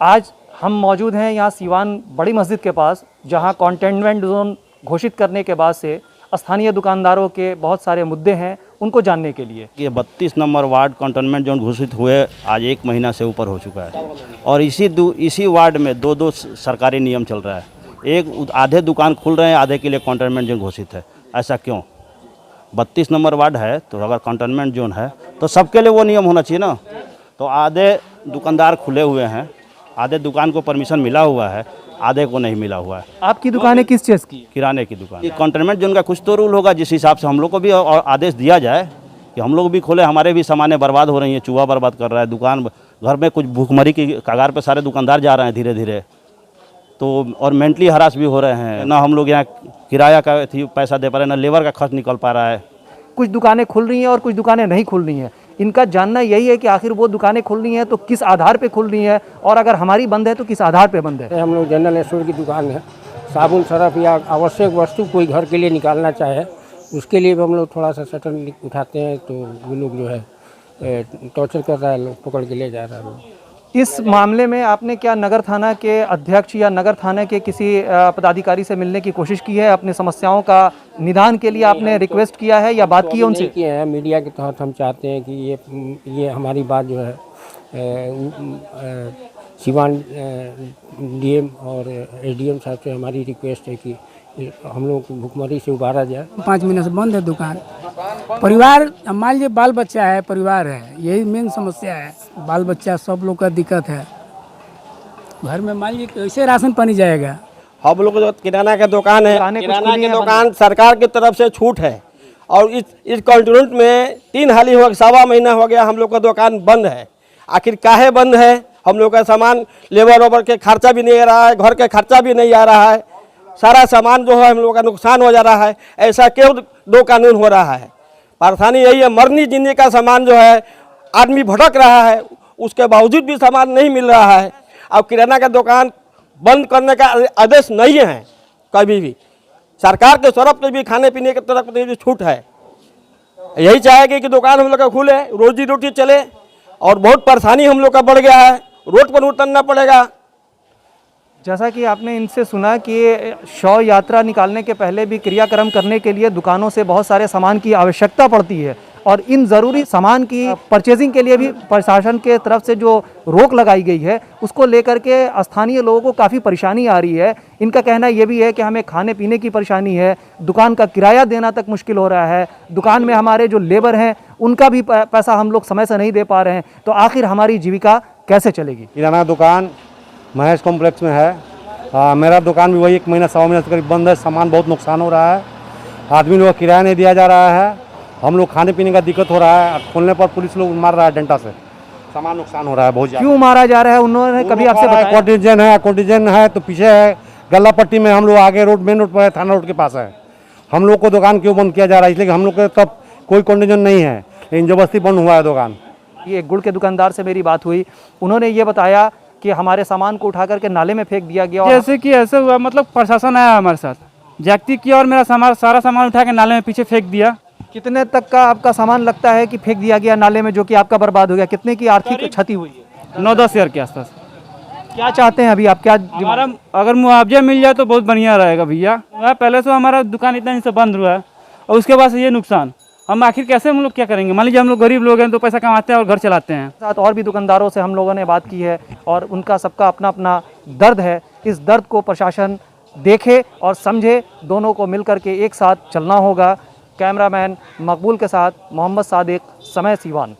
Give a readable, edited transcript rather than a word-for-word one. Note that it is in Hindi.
आज हम मौजूद हैं यहाँ सीवान बड़ी मस्जिद के पास, जहाँ कंटेनमेंट जोन घोषित करने के बाद से स्थानीय दुकानदारों के बहुत सारे मुद्दे हैं, उनको जानने के लिए। ये 32 नंबर वार्ड कंटेनमेंट जोन घोषित हुए आज 1 महीना से ऊपर हो चुका है और इसी वार्ड में दो सरकारी नियम चल रहा है। एक आधे दुकान खुल रहे हैं, आधे के लिए कंटेनमेंट जोन घोषित है। ऐसा क्यों? 32 नंबर वार्ड है तो अगर कंटेनमेंट जोन है तो सबके लिए वो नियम होना चाहिए ना। तो आधे दुकानदार खुले हुए हैं, आधे दुकान को परमिशन मिला हुआ है, आधे को नहीं मिला हुआ है। आपकी दुकानें किस चीज़ की? किराने की दुकान। ये कंटेनमेंट जोन का कुछ तो रूल होगा जिस हिसाब से हम लोग को भी और आदेश दिया जाए कि हम लोग भी खोले। हमारे भी सामानें बर्बाद हो रही हैं, चूहा बर्बाद कर रहा है दुकान, घर में कुछ भूखमरी की कगार पे सारे दुकानदार जा रहे हैं धीरे धीरे। तो और मेंटली हरास भी हो रहे हैं ना। हम लोग यहाँ किराया का पैसा दे पा रहे हैं, ना लेबर का खर्च निकल पा रहा है। कुछ दुकानें खुल रही हैं और कुछ दुकानें नहीं खुल रही हैं। इनका जानना यही है कि आखिर वो दुकानें खुल रही हैं तो किस आधार पे खुल रही हैं, और अगर हमारी बंद है तो किस आधार पे बंद है। हम लोग जनरल स्टोर की दुकान है, साबुन सरफ या आवश्यक वस्तु कोई घर के लिए निकालना चाहे उसके लिए भी हम लोग थोड़ा सा शटर उठाते हैं तो वो लोग जो है टॉर्चर कर रहा है, लोग पकड़ के ले जा रहा है लोग। इस मामले में आपने क्या नगर थाना के अध्यक्ष या नगर थाना के किसी पदाधिकारी से मिलने की कोशिश की है? अपनी समस्याओं का निदान के लिए आपने रिक्वेस्ट किया है या बात की है उनसे? किए हैं। मीडिया के तहत हम चाहते हैं कि ये हमारी बात जो है सीवान डीएम और एसडीएम साहब से हमारी रिक्वेस्ट है कि हम लोग को भुखमरी से उबारा जाए। 5 महीने से बंद है दुकान। परिवार मान लीजिए बाल बच्चा है, परिवार है, यही मेन समस्या है। बाल बच्चा सब लोग का दिक्कत है। घर में मान लीजिए कैसे राशन पानी जाएगा। हम लोग जो किराना का दुकान है, किराना की दुकान सरकार की तरफ से छूट है और इस कंटेनमेंट में 3 हाली हो 1.25 महीना हो गया हम लोग का दुकान बंद है। आखिर काहे बंद है? हम लोग का सामान लेबर वेबर के खर्चा भी नहीं आ रहा है, घर के खर्चा भी नहीं आ रहा है, सारा सामान जो है हम लोग का नुकसान हो जा रहा है। ऐसा क्यों दो कानून हो रहा है? परेशानी यही है, मरनी जिंदगी का सामान जो है आदमी भटक रहा है, उसके बावजूद भी सामान नहीं मिल रहा है। अब किराना का दुकान बंद करने का आदेश नहीं है कभी भी। सरकार के तरफ से भी खाने पीने की तरफ से भी छूट है। यही चाहेगी कि दुकान हम लोग का खुले, रोजी रोटी चले, और बहुत परेशानी हम लोग का बढ़ गया है, रोड पर उतरना पड़ेगा। जैसा कि आपने इनसे सुना कि शव यात्रा निकालने के पहले भी क्रियाक्रम करने के लिए दुकानों से बहुत सारे सामान की आवश्यकता पड़ती है, और इन ज़रूरी सामान की परचेजिंग के लिए भी प्रशासन के तरफ से जो रोक लगाई गई है उसको लेकर के स्थानीय लोगों को काफ़ी परेशानी आ रही है। इनका कहना ये भी है कि हमें खाने पीने की परेशानी है, दुकान का किराया देना तक मुश्किल हो रहा है, दुकान में हमारे जो लेबर हैं उनका भी पैसा हम लोग समय से नहीं दे पा रहे हैं, तो आखिर हमारी जीविका कैसे चलेगी? किराना दुकान महेश कॉम्प्लेक्स में है। मेरा दुकान भी वही 1 महीना 1.25 महीने से करीब बंद है। सामान बहुत नुकसान हो रहा है, आदमी लोग को किराया नहीं दिया जा रहा है, हम लोग खाने पीने का दिक्कत हो रहा है। खोलने पर पुलिस लोग मार रहा है डंडा से, सामान नुकसान हो रहा है बहुत ज़्यादा। क्यों मारा जा रहा है? उन्होंने कभी आपसे बताया? कॉन्टीजेंट है तो पीछे है गल्ला पट्टी में, हम लोग आगे रोड मेन रोड पर है, थाना रोड के पास है। हम लोग को दुकान क्यों बंद किया जा रहा है? इसलिए हम लोग के तब कोई कॉन्टीजेंट नहीं है, लेकिन जबरदस्ती बंद हुआ है दुकान। ये गुड़ के दुकानदार से मेरी बात हुई, उन्होंने ये बताया कि हमारे सामान को उठा करके नाले में फेंक दिया गया। जैसे कि ऐसे हुआ, मतलब प्रशासन आया हमारे साथ, जागती किया और मेरा सारा सामान उठा के नाले में पीछे फेंक दिया। कितने तक का आपका सामान लगता है कि फेंक दिया गया नाले में, जो कि आपका बर्बाद हो गया? कितने की आर्थिक क्षति हुई है? 9-10 हज़ार के आसपास। क्या चाहते हैं अभी आप? क्या हमारा अगर मुआवजा मिल जाए तो बहुत बढ़िया रहेगा भैया। पहले से हमारा दुकान इतना दिन से बंद हुआ है और उसके बाद से ये नुकसान, हम आखिर कैसे हम लोग क्या करेंगे? मान लीजिए हम लोग गरीब लोग हैं तो पैसा कमाते हैं और घर चलाते हैं। साथ और भी दुकानदारों से हम लोगों ने बात की है और उनका सबका अपना अपना दर्द है। इस दर्द को प्रशासन देखे और समझे, दोनों को मिलकर के एक साथ चलना होगा। कैमरामैन मकबूल के साथ मोहम्मद सादिक, समय सीवान।